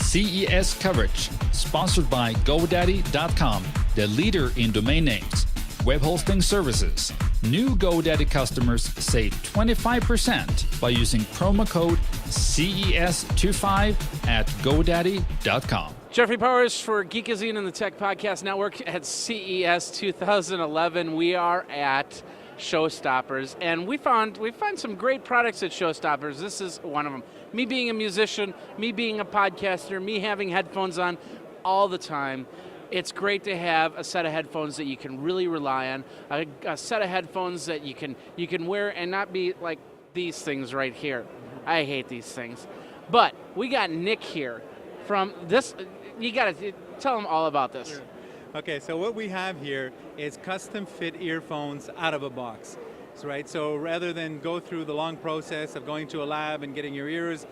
CES coverage, sponsored by GoDaddy.com, the leader in domain names, web hosting services. New GoDaddy customers save 25% by using promo code CES25 at GoDaddy.com. Jeffrey Powers for Geekazine and the Tech Podcast Network at CES 2011. We are at Showstoppers, and we find some great products at Showstoppers. This is one of them. Me being a musician, me being a podcaster, me having headphones on all the time. It's great to have a set of headphones that you can really rely on, a set of headphones that you can wear and not be like these things right here. I hate these things. But we got Nick here from this. You got to tell them all about this. Sure. Okay, so what we have here is custom fit earphones out of a box. Right, so rather than go through the long process of going to a lab and getting your ears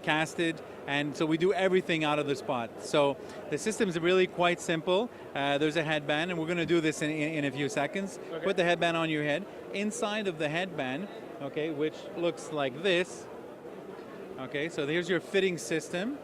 casted, and so we do everything out of the spot. So the system is really quite simple. There's a headband, and we're going to do this in a few seconds. Okay. Put the headband on your head. Inside of the headband, okay, which looks like this. Okay, so here's your fitting system,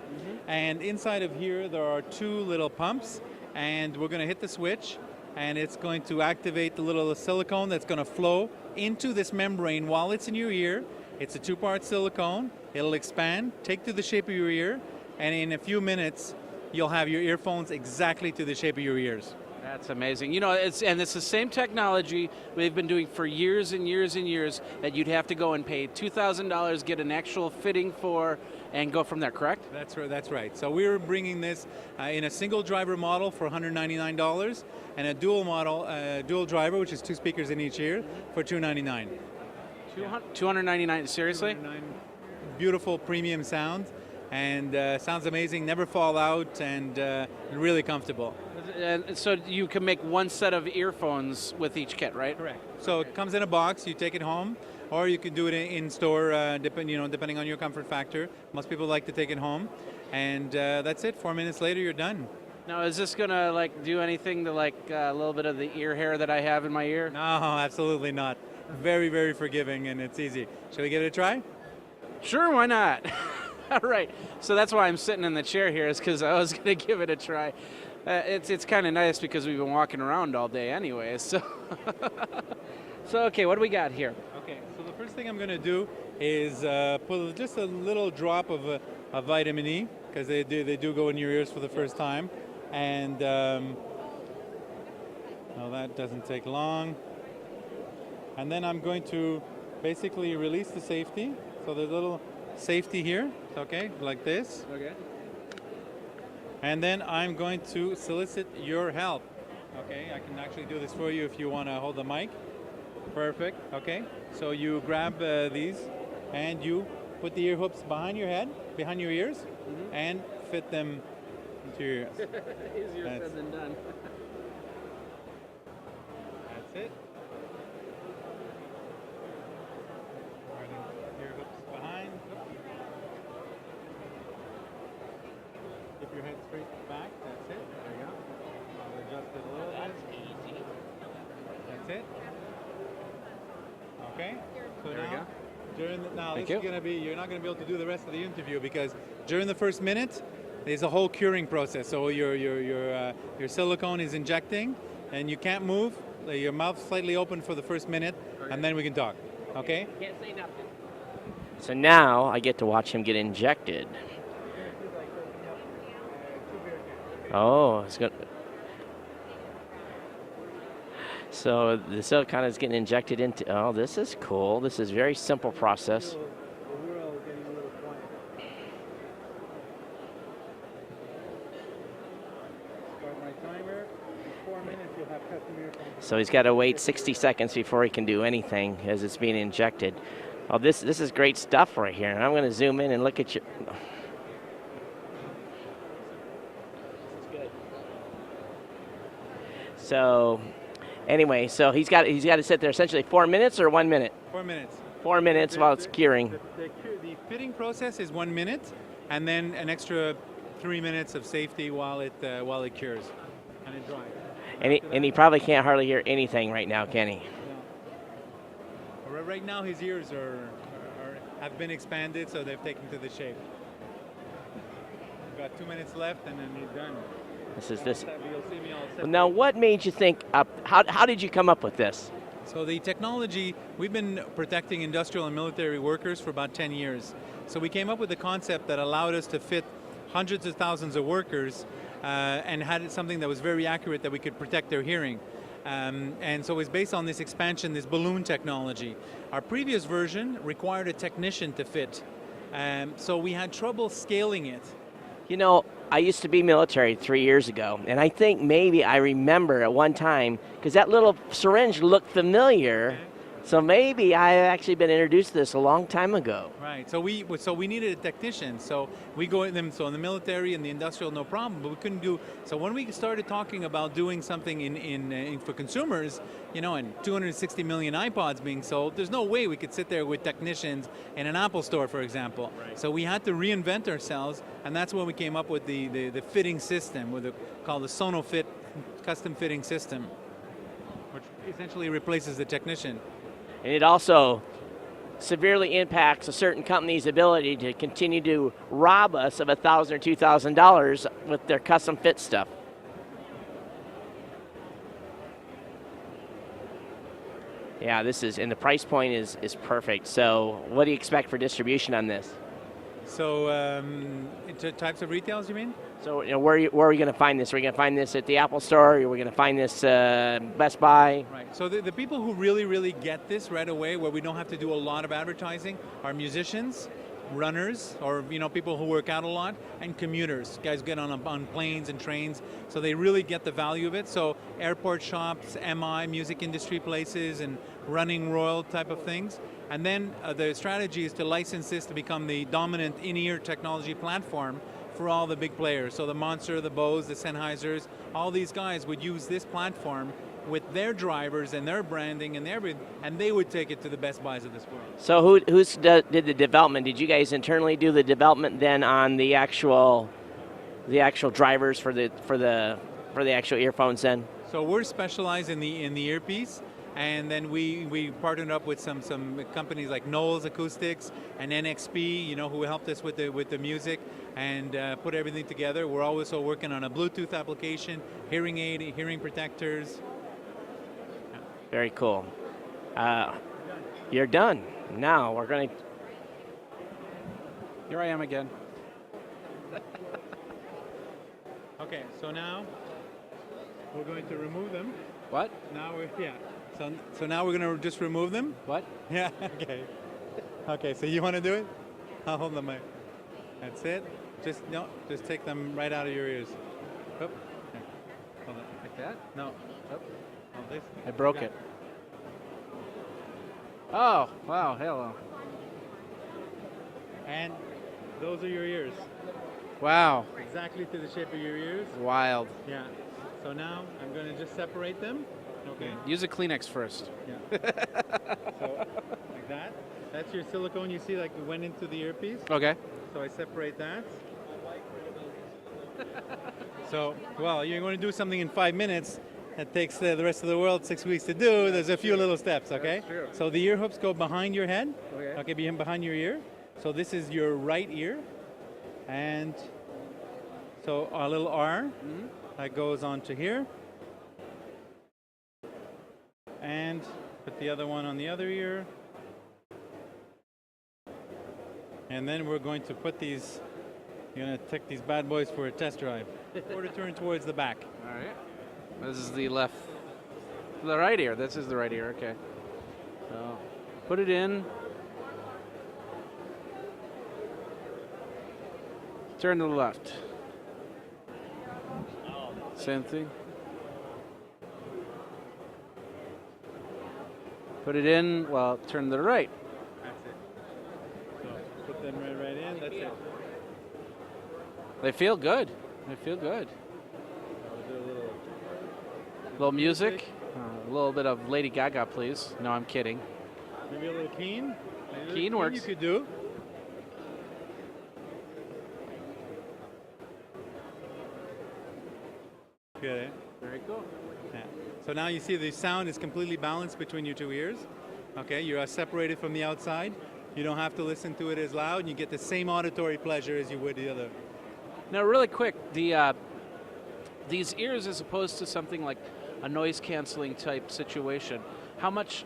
and inside of here there are two little pumps, and we're going to hit the switch, and it's going to activate the little silicone that's going to flow into this membrane while it's in your ear. It's a two-part silicone. It'll expand, take to the shape of your ear, and in a few minutes, you'll have your earphones exactly to the shape of your ears. That's amazing. You know, it's the same technology we've been doing for years and years and years that you'd have to go and pay $2,000, get an actual fitting for, and go from there, correct? That's right. So we're bringing this in a single driver model for $199 and a dual model, dual driver, which is two speakers in each ear, for $299. $299, seriously? $299. Beautiful premium sound, and sounds amazing, never fall out, and really comfortable. And so you can make one set of earphones with each kit, right? Correct. So it comes in a box, you take it home, or you can do it in store, depending on your comfort factor. Most people like to take it home, and that's it. 4 minutes later, you're done. Now, is this gonna like do anything to like a little bit of the ear hair that I have in my ear? No, absolutely not. Very, very forgiving, and it's easy. Shall we give it a try? Sure, why not? All right. So that's why I'm sitting in the chair here, is because I was gonna give it a try. It's kind of nice because we've been walking around all day anyway. So, okay, what do we got here? Okay, so the first thing I'm going to do is put just a little drop of vitamin E, because they do go in your ears for the first time, and well, that doesn't take long. And then I'm going to basically release the safety. So there's a little safety here, okay, like this. Okay. And then I'm going to solicit your help. Okay, I can actually do this for you if you want to hold the mic. Perfect, okay. So you grab these and you put the ear hooks behind your head, behind your ears, and fit them into your ears. Easier said than done. That's it. Ear hooks behind. Keep your head straight back. That's it. There you go. I'll adjust it a little bit. That's easy. That's it. Okay. So There we go. This is going to be, you're not going to be able to do the rest of the interview because during the first minute, there's a whole curing process. So your silicone is injecting, and you can't move. Your mouth slightly open for the first minute, and then we can talk. Okay? Can't say nothing. So now I get to watch him get injected. Oh, it's good. So the silicone is getting injected into. Oh, this is cool. This is a very simple process. So he's got to wait 60 seconds before he can do anything as it's being injected. Oh, this is great stuff right here. And I'm going to zoom in and look at you. So, anyway, so he's got to sit there essentially 4 minutes or 1 minute. 4 minutes. 4 minutes while it's curing. The fitting process is 1 minute, and then an extra 3 minutes of safety while it cures and it dries. And he probably can't hardly hear anything right now, can he? No. Right now his ears have been expanded, so they've taken to the shape. You've got 2 minutes left, and then he's done. This is this. You'll see me all Well, now, what made you think up? How did you come up with this? So the technology, we've been protecting industrial and military workers for about 10 years. So we came up with a concept that allowed us to fit hundreds of thousands of workers and had something that was very accurate that we could protect their hearing. And so it's based on this expansion, this balloon technology. Our previous version required a technician to fit. So we had trouble scaling it. You know, I used to be military 3 years ago, and I think maybe I remember at one time, because that little syringe looked familiar, Okay. so maybe I had actually been introduced to this a long time ago. Right. So we needed a technician. So we go in them. So in the military and the industrial, no problem. But we couldn't do. So when we started talking about doing something in for consumers, you know, and 260 million iPods being sold, there's no way we could sit there with technicians in an Apple store, for example. Right. So we had to reinvent ourselves, and that's when we came up with the fitting system, called the SonoFit custom fitting system, which essentially replaces the technician. And it also severely impacts a certain company's ability to continue to rob us of $1,000 or $2,000 with their custom fit stuff. Yeah, this is, and the price point is perfect. So what do you expect for distribution on this? So into types of retails, you mean? So you know, where are we going to find this? Are we going to find this at the Apple Store? Or are we going to find this Best Buy? Right. So the people who really get this right away, where we don't have to do a lot of advertising, are musicians, runners, or people who work out a lot, and commuters. Guys get on planes and trains, so they really get the value of it. So airport shops, MI, music industry places, and running Royal type of things. And then the strategy is to license this to become the dominant in-ear technology platform for all the big players. So the Monster, the Bose, the Sennheisers, all these guys would use this platform with their drivers and their branding and everything, and they would take it to the Best Buys of this world. So who did the development? Did you guys internally do the development then on the actual drivers for the actual earphones then? So we're specialized in the earpiece, and then we partnered up with some companies like Knowles Acoustics and NXP, who helped us with the music and put everything together. We're also working on a Bluetooth application, hearing aid, hearing protectors. Very cool. You're done. Now we're going to... Here I am again. Okay, so now we're going to remove them. What? So now we're going to just remove them. What? Yeah, okay. Okay, so you want to do it? I'll hold the mic. That's it. Just take them right out of your ears. Oh, okay. Hold it. Like that? No. Oh. Hold this. I broke it. Oh, wow, hello. And those are your ears. Wow. Exactly to the shape of your ears. Wild. Yeah. So now I'm going to just separate them. Okay. Use a Kleenex first. Yeah. So like that. That's your silicone you see like it went into the earpiece. Okay. So I separate that. So, well, you're going to do something in 5 minutes. That takes the rest of the world 6 weeks to do. There's a few little steps, okay? That's true. So the ear hooks go behind your head. Okay. Behind your ear. So this is your right ear. And so our little R that goes onto here. And put the other one on the other ear. And then we're going to put these, you're going to take these bad boys for a test drive. Or to turn towards the back. All right. This is the right ear. This is the right ear, okay. So put it in. Turn to the left. Same thing. Put it in, well, turn to the right. That's it. So put them right in, that's it. They feel good. They feel good. So we'll do a little music. A little bit of Lady Gaga, please. No, I'm kidding. Maybe a little keen. Keen works. You could do. Good. Very cool. Yeah. So now you see the sound is completely balanced between your two ears. Okay, you're separated from the outside. You don't have to listen to it as loud, and you get the same auditory pleasure as you would the other. Now, really quick, these ears, as opposed to something like a noise canceling type situation, how much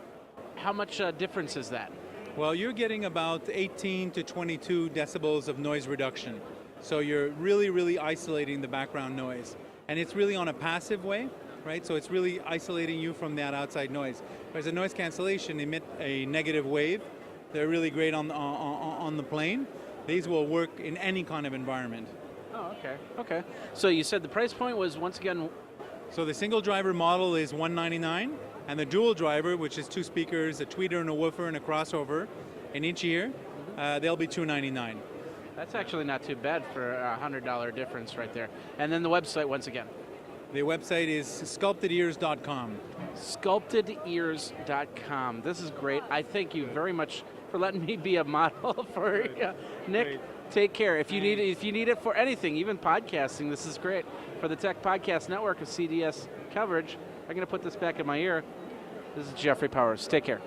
difference is that? Well, you're getting about 18 to 22 decibels of noise reduction. So you're really isolating the background noise. And it's really on a passive way, right? So it's really isolating you from that outside noise. Whereas a noise cancellation emit a negative wave. They're really great on the plane. These will work in any kind of environment. Oh, okay. So you said the price point was, once again... So the single driver model is $199, and the dual driver, which is 2 speakers, a tweeter and a woofer and a crossover in each ear, they'll be $299. That's actually not too bad for a $100 difference right there. And then the website, once again. The website is sculptedears.com. Sculptedears.com. This is great. I thank you very much for letting me be a model for you. Nick, Great. take care. If you need it for anything, even podcasting, this is great. For the Tech Podcast Network of CDS coverage, I'm going to put this back in my ear. This is Jeffrey Powers. Take care.